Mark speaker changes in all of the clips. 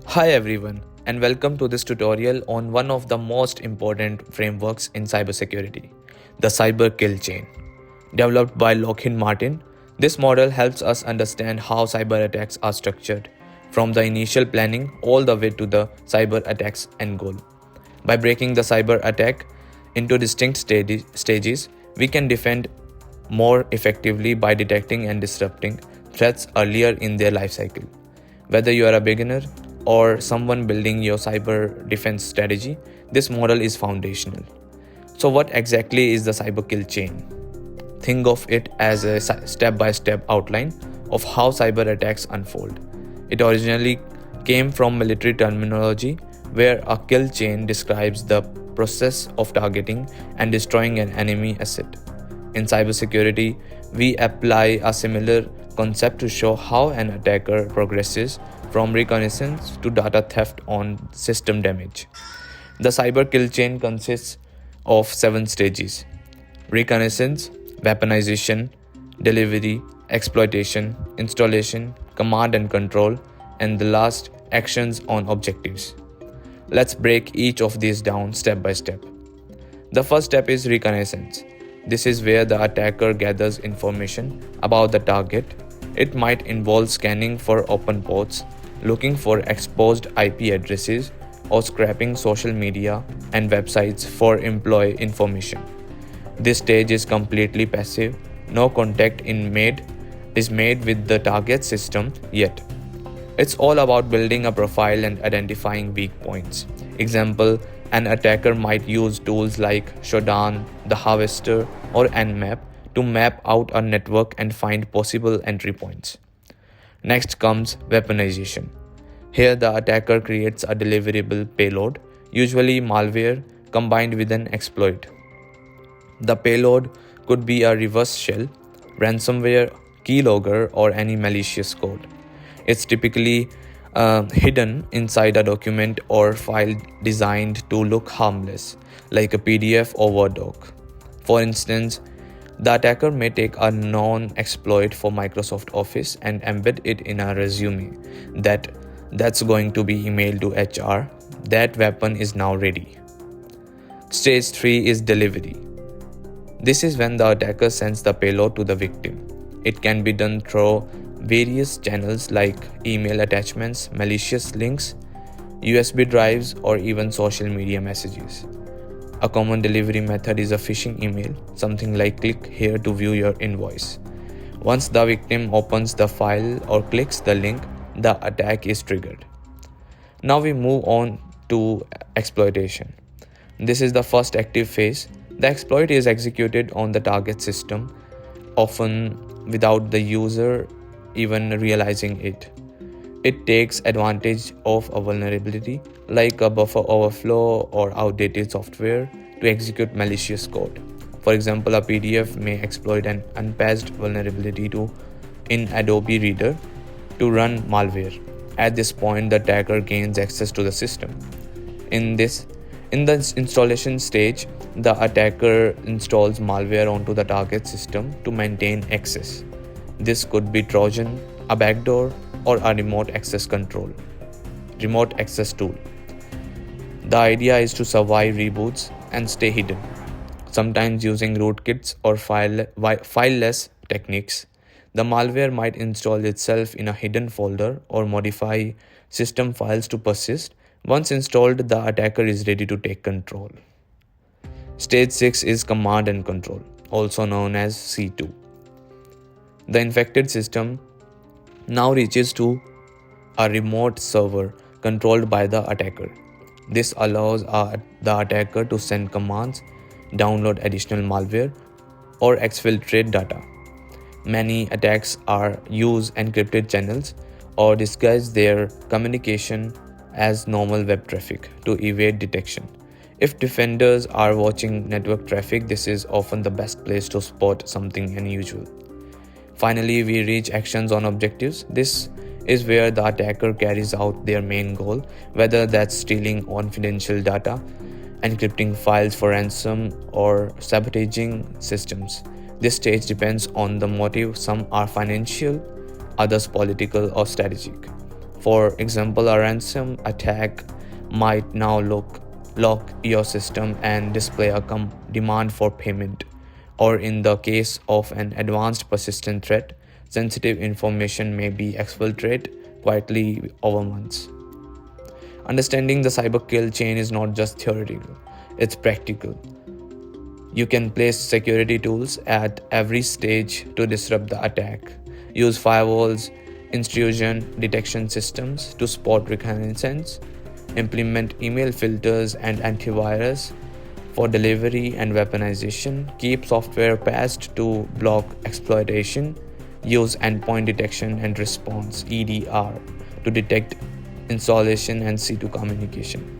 Speaker 1: Hi everyone, and welcome to this tutorial on one of the most important frameworks in cybersecurity, the Cyber Kill Chain. Developed by Lockheed Martin, this model helps us understand how cyber attacks are structured, from the initial planning all the way to the cyber attack's end goal. By breaking the cyber attack into distinct stages, we can defend more effectively by detecting and disrupting threats earlier in their life cycle. Whether you are a beginner or someone building your cyber defense strategy, this model is foundational. So, what exactly is the cyber kill chain? Think of it as a step by step outline of how cyber attacks unfold. It originally came from military terminology, where a kill chain describes the process of targeting and destroying an enemy asset. In cybersecurity, we apply a similar concept to show how an attacker progresses from reconnaissance to data theft on system damage. The cyber kill chain consists of 7 stages: reconnaissance, weaponization, delivery, exploitation, installation, command and control, and the last, actions on objectives. Let's break each of these down step by step. The first step is reconnaissance. This is where the attacker gathers information about the target. It might involve scanning for open ports, looking for exposed IP addresses, or scraping social media and websites for employee information. This stage is completely passive. No contact is made with the target system yet. It's all about building a profile and identifying weak points. Example, an attacker might use tools like Shodan, the Harvester, or Nmap to map out a network and find possible entry points. Next comes weaponization. Here, the attacker creates a deliverable payload, usually malware, combined with an exploit. The payload could be a reverse shell, ransomware, keylogger, or any malicious code. It's typically hidden inside a document or file designed to look harmless, like a PDF or Word doc. For instance, the attacker may take a known exploit for Microsoft Office and embed it in a resume that's going to be emailed to HR. That weapon is now ready. Stage 3 is delivery. This is when the attacker sends the payload to the victim. It can be done through various channels like email attachments, malicious links, USB drives, or even social media messages. A common delivery method is a phishing email, something like click here to view your invoice. Once the victim opens the file or clicks the link, the attack is triggered. Now we move on to exploitation. This is the first active phase. The exploit is executed on the target system, often without the user even realizing it. It takes advantage of a vulnerability like a buffer overflow or outdated software to execute malicious code. For example, a PDF may exploit an unpatched vulnerability in Adobe Reader to run malware. At this point, the attacker gains access to the system. In the installation stage, the attacker installs malware onto the target system to maintain access. This could be Trojan, a backdoor, or a remote access tool. The idea is to survive reboots and stay hidden, sometimes using rootkits or fileless techniques. The malware might install itself in a hidden folder or modify system files to persist. Once installed, the attacker is ready to take control. Stage 6 is command and control, also known as C2. The infected system now reaches to a remote server controlled by the attacker. This allows the attacker to send commands, download additional malware, or exfiltrate data. Many attacks use encrypted channels or disguise their communication as normal web traffic to evade detection. If defenders are watching network traffic, this is often the best place to spot something unusual. Finally, we reach actions on objectives. This is where the attacker carries out their main goal, whether that's stealing confidential data, encrypting files for ransom, or sabotaging systems. This stage depends on the motive. Some are financial, others political or strategic. For example, a ransom attack might now lock your system and display a demand for payment. Or in the case of an advanced persistent threat, sensitive information may be exfiltrated quietly over months. Understanding the cyber kill chain is not just theoretical, it's practical. You can place security tools at every stage to disrupt the attack. Use firewalls, intrusion detection systems to spot reconnaissance, implement email filters and antivirus for delivery and weaponization, keep software patched to block exploitation, use endpoint detection and response (EDR) to detect installation and C2 communication.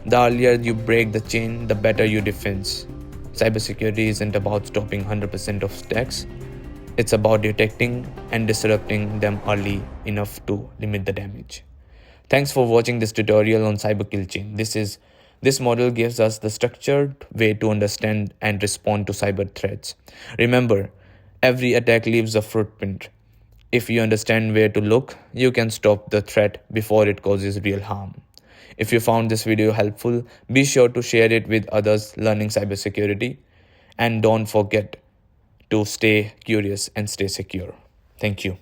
Speaker 1: The earlier you break the chain, the better your defense. Cybersecurity isn't about stopping 100% of attacks. It's about detecting and disrupting them early enough to limit the damage. Thanks for watching this tutorial on cyber kill chain. This model gives us the structured way to understand and respond to cyber threats. Remember, every attack leaves a footprint. If you understand where to look, you can stop the threat before it causes real harm. If you found this video helpful, be sure to share it with others learning cybersecurity. And don't forget to stay curious and stay secure. Thank you.